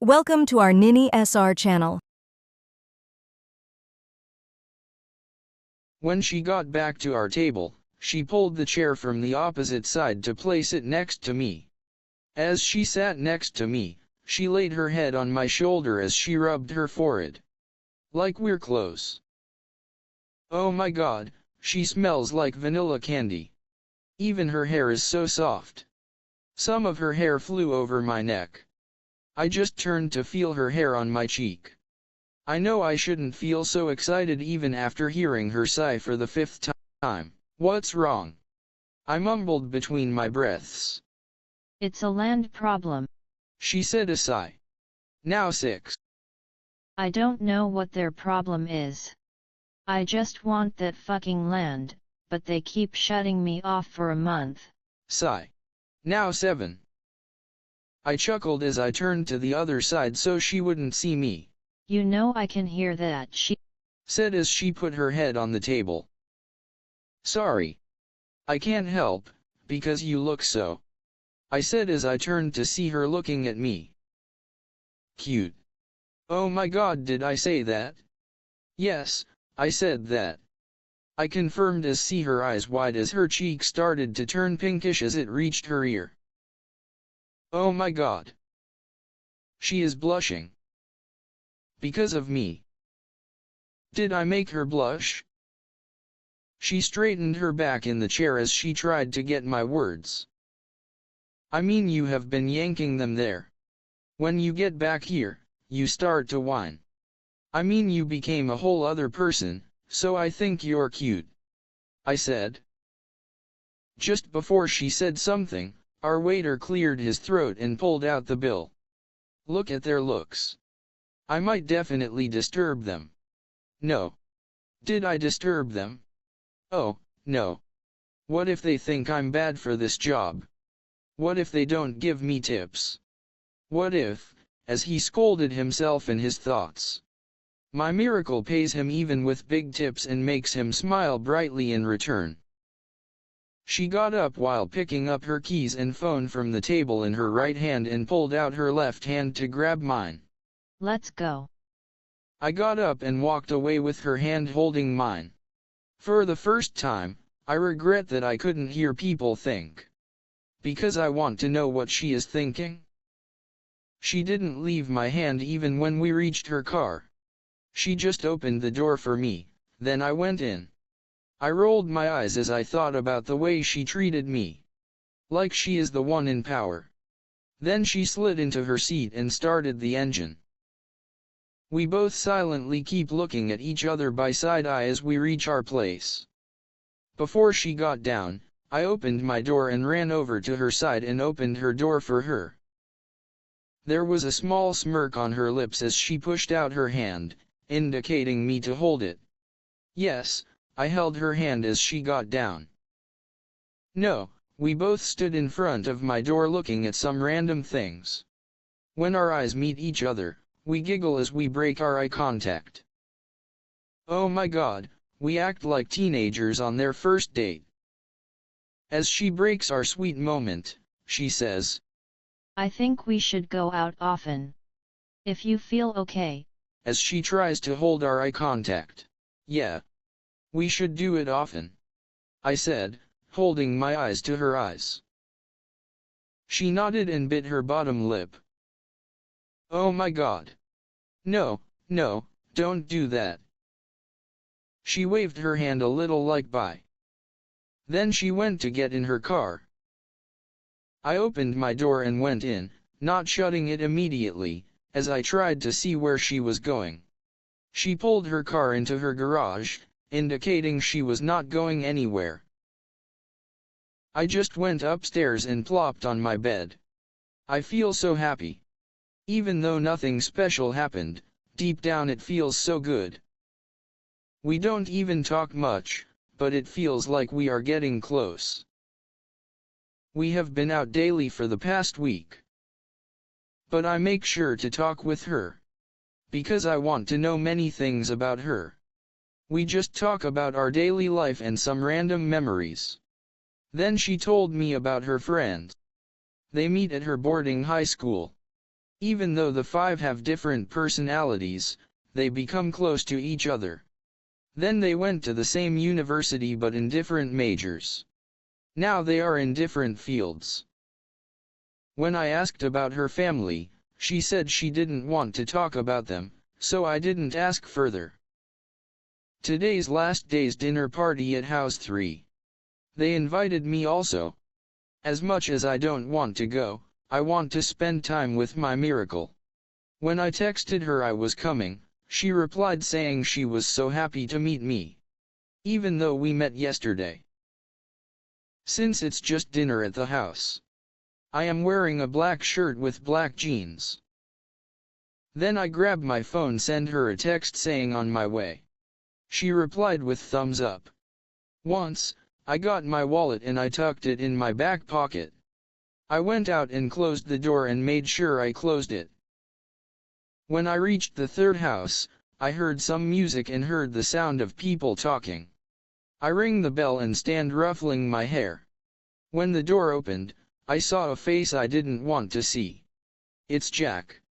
Welcome to our Nini SR channel. When she got back to our table, she pulled the chair from the opposite side to place it next to me. As she sat next to me, she laid her head on my shoulder as she rubbed her forehead. Like we're close. Oh my god, she smells like vanilla candy. Even her hair is so soft. Some of her hair flew over my neck. I just turned to feel her hair on my cheek. I know I shouldn't feel so excited even after hearing her sigh for the 5th time. What's wrong? I mumbled between my breaths. It's a land problem. She said a sigh. Now 6. I don't know what their problem is. I just want that fucking land, but they keep shutting me off for a month. Sigh. Now 7. I chuckled as I turned to the other side so she wouldn't see me. You know I can hear that, she said as she put her head on the table. Sorry. I can't help, because you look so. I said as I turned to see her looking at me. Cute. Oh my god, did I say that? Yes, I said that. I confirmed as see her eyes wide as her cheek started to turn pinkish as it reached her ear. Oh my god. She is blushing. Because of me. Did I make her blush? She straightened her back in the chair as she tried to get my words. I mean, you have been yanking them there. When you get back here, you start to whine. I mean, you became a whole other person, so I think you're cute. I said. Just before she said something, our waiter cleared his throat and pulled out the bill. Look at their looks. I might definitely disturb them. No. Did I disturb them? Oh, no. What if they think I'm bad for this job? What if they don't give me tips? What if, as he scolded himself in his thoughts, my miracle pays him even with big tips and makes him smile brightly in return? She got up while picking up her keys and phone from the table in her right hand and pulled out her left hand to grab mine. Let's go. I got up and walked away with her hand holding mine. For the first time, I regret that I couldn't hear people think. Because I want to know what she is thinking. She didn't leave my hand even when we reached her car. She just opened the door for me, then I went in. I rolled my eyes as I thought about the way she treated me. Like she is the one in power. Then she slid into her seat and started the engine. We both silently keep looking at each other by side eye as we reach our place. Before she got down, I opened my door and ran over to her side and opened her door for her. There was a small smirk on her lips as she pushed out her hand, indicating me to hold it. Yes, I held her hand as she got down. No, we both stood in front of my door looking at some random things. When our eyes meet each other, we giggle as we break our eye contact. Oh my god, we act like teenagers on their first date. As she breaks our sweet moment, she says, I think we should go out often. If you feel okay. As she tries to hold our eye contact. Yeah. We should do it often. I said, holding my eyes to her eyes. She nodded and bit her bottom lip. Oh my god. No, no, don't do that. She waved her hand a little like bye. Then she went to get in her car. I opened my door and went in, not shutting it immediately, as I tried to see where she was going. She pulled her car into her garage, indicating she was not going anywhere. I just went upstairs and plopped on my bed. I feel so happy. Even though nothing special happened, deep down it feels so good. We don't even talk much, but it feels like we are getting close. We have been out daily for the past week. But I make sure to talk with her. Because I want to know many things about her. We just talk about our daily life and some random memories. Then she told me about her friends. They meet at her boarding high school. Even though the five have different personalities, they become close to each other. Then they went to the same university but in different majors. Now they are in different fields. When I asked about her family, she said she didn't want to talk about them, so I didn't ask further. Today's last day's dinner party at House 3. They invited me also. As much as I don't want to go, I want to spend time with my miracle. When I texted her I was coming, she replied saying she was so happy to meet me. Even though we met yesterday. Since it's just dinner at the house. I am wearing a black shirt with black jeans. Then I grabbed my phone, sent her a text saying on my way. She replied with thumbs up. Once, I got my wallet and I tucked it in my back pocket. I went out and closed the door and made sure I closed it. When I reached the third house, I heard some music and heard the sound of people talking. I rang the bell and stand ruffling my hair. When the door opened, I saw a face I didn't want to see. It's Jack.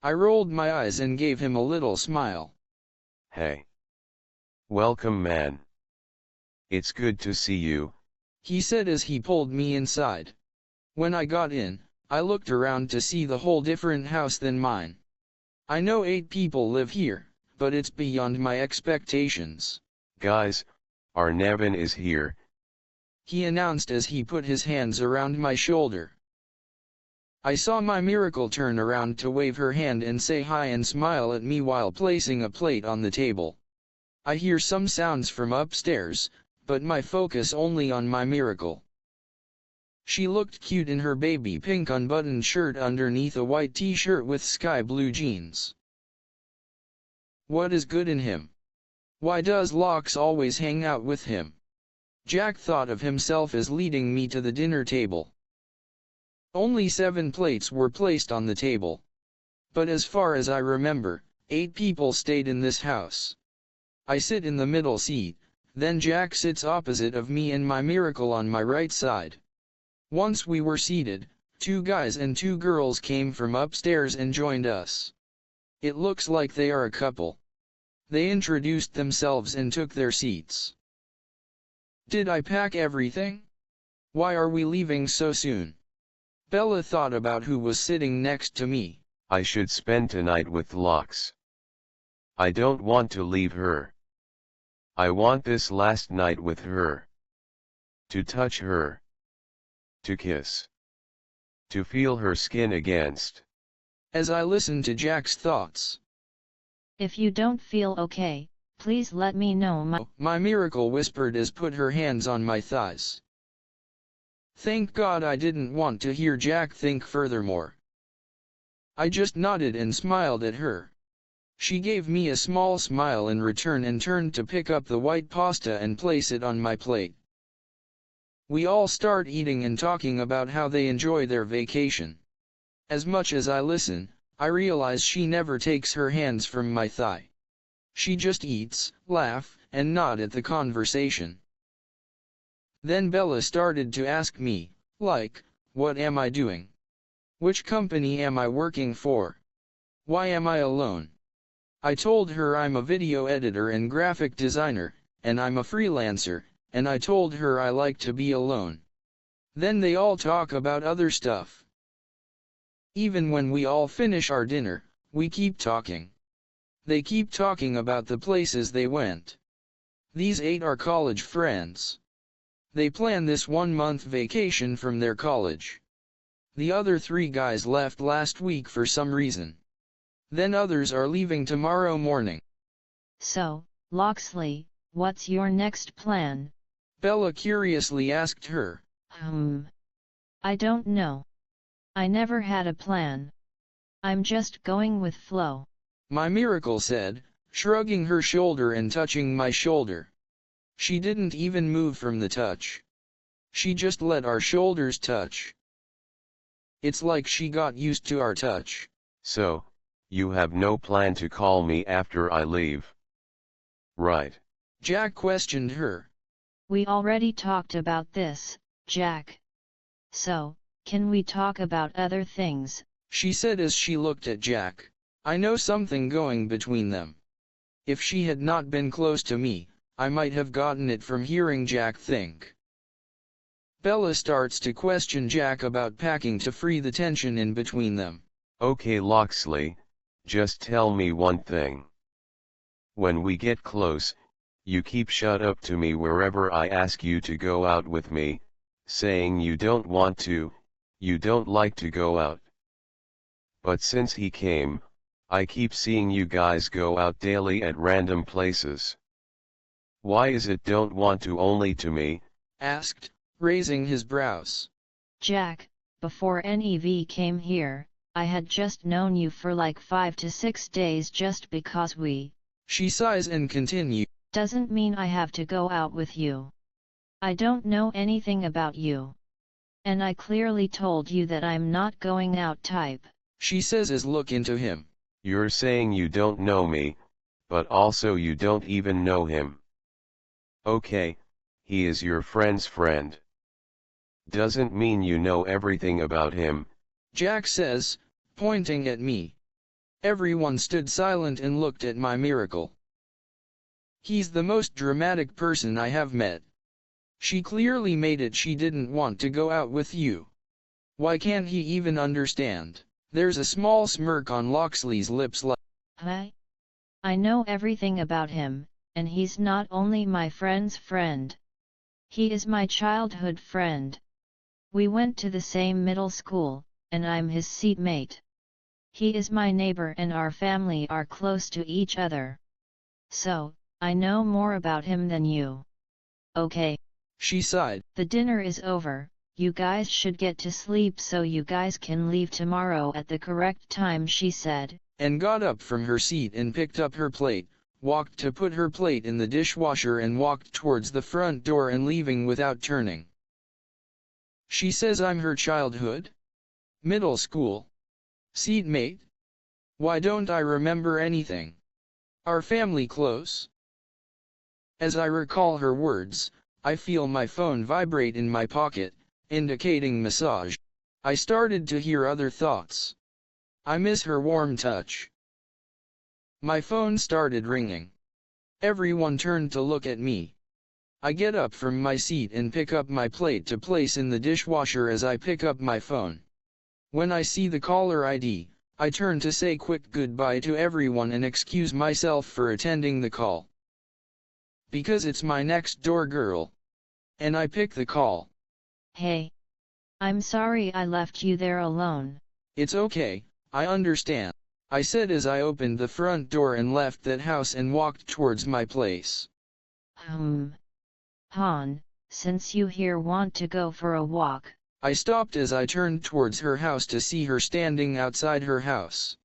I rolled my eyes and gave him a little smile. Hey. Welcome, man. It's good to see you, he said as he pulled me inside. When I got in, I looked around to see the whole different house than mine. I know 8 people live here, but it's beyond my expectations. Guys, Arnavin is here, he announced as he put his hands around my shoulder. I saw my miracle turn around to wave her hand and say hi and smile at me while placing a plate on the table. I hear some sounds from upstairs, but my focus only on my miracle. She looked cute in her baby pink unbuttoned shirt underneath a white t-shirt with sky blue jeans. What is good in him? Why does Locks always hang out with him? Jack thought of himself as leading me to the dinner table. Only 7 plates were placed on the table. But as far as I remember, 8 people stayed in this house. I sit in the middle seat, then Jack sits opposite of me and my miracle on my right side. Once we were seated, 2 guys and 2 girls came from upstairs and joined us. It looks like they are a couple. They introduced themselves and took their seats. Did I pack everything? Why are we leaving so soon? Bella thought about who was sitting next to me. I should spend tonight with Locks. I don't want to leave her. I want this last night with her. To touch her. To kiss. To feel her skin against. As I listened to Jack's thoughts. If you don't feel okay, please let me know. My miracle whispered as put her hands on my thighs. Thank God I didn't want to hear Jack think furthermore. I just nodded and smiled at her. She gave me a small smile in return and turned to pick up the white pasta and place it on my plate. We all start eating and talking about how they enjoy their vacation. As much as I listen, I realize she never takes her hands from my thigh. She just eats, laugh, and nod at the conversation. Then Bella started to ask me, like, what am I doing? Which company am I working for? Why am I alone? I told her I'm a video editor and graphic designer, and I'm a freelancer, and I told her I like to be alone. Then they all talk about other stuff. Even when we all finish our dinner, we keep talking. They keep talking about the places they went. These 8 are college friends. They plan this 1-month vacation from their college. The other 3 guys left last week for some reason. Then others are leaving tomorrow morning. So, Loxley, what's your next plan? Bella curiously asked her. I don't know. I never had a plan. I'm just going with flow. My miracle said, shrugging her shoulder and touching my shoulder. She didn't even move from the touch. She just let our shoulders touch. It's like she got used to our touch. So, you have no plan to call me after I leave? Right. Jack questioned her. We already talked about this, Jack. So, can we talk about other things, she said as she looked at Jack. I know something going between them. If she had not been close to me, I might have gotten it from hearing Jack think. Bella starts to question Jack about packing to free the tension in between them. Okay Loxley, just tell me one thing. When we get close, you keep shut up to me wherever I ask you to go out with me, saying you don't want to, you don't like to go out. But since he came, I keep seeing you guys go out daily at random places. Why is it don't want to only to me? Asked, raising his brows. Jack, before NEV came here, I had just known you for like 5 to 6 days just because She sighs and continues. Doesn't mean I have to go out with you. I don't know anything about you. And I clearly told you that I'm not going out type. She says as look into him. You're saying you don't know me, but also you don't even know him. Okay, he is your friend's friend. Doesn't mean you know everything about him. Jack says, pointing at me. Everyone stood silent and looked at my miracle. He's the most dramatic person I have met. She clearly made it she didn't want to go out with you. Why can't he even understand? There's a small smirk on Loxley's lips like, Huh? I know everything about him, and he's not only my friend's friend. He is my childhood friend. We went to the same middle school, and I'm his seatmate. He is my neighbor and our family are close to each other. So, I know more about him than you. Okay. She sighed. The dinner is over, you guys should get to sleep so you guys can leave tomorrow at the correct time, she said. And got up from her seat and picked up her plate, walked to put her plate in the dishwasher and walked towards the front door and leaving without turning. She says I'm her childhood? Middle school? Seatmate? Why don't I remember anything? Our family close? As I recall her words, I feel my phone vibrate in my pocket, indicating massage. I started to hear other thoughts. I miss her warm touch. My phone started ringing. Everyone turned to look at me. I get up from my seat and pick up my plate to place in the dishwasher as I pick up my phone. When I see the caller ID, I turn to say quick goodbye to everyone and excuse myself for attending the call. Because it's my next door girl. And I pick the call. Hey. I'm sorry I left you there alone. It's okay, I understand, I said as I opened the front door and left that house and walked towards my place. Han, since you here want to go for a walk. I stopped as I turned towards her house to see her standing outside her house.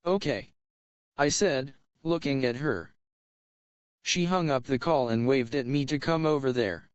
Okay. I said, looking at her. She hung up the call and waved at me to come over there.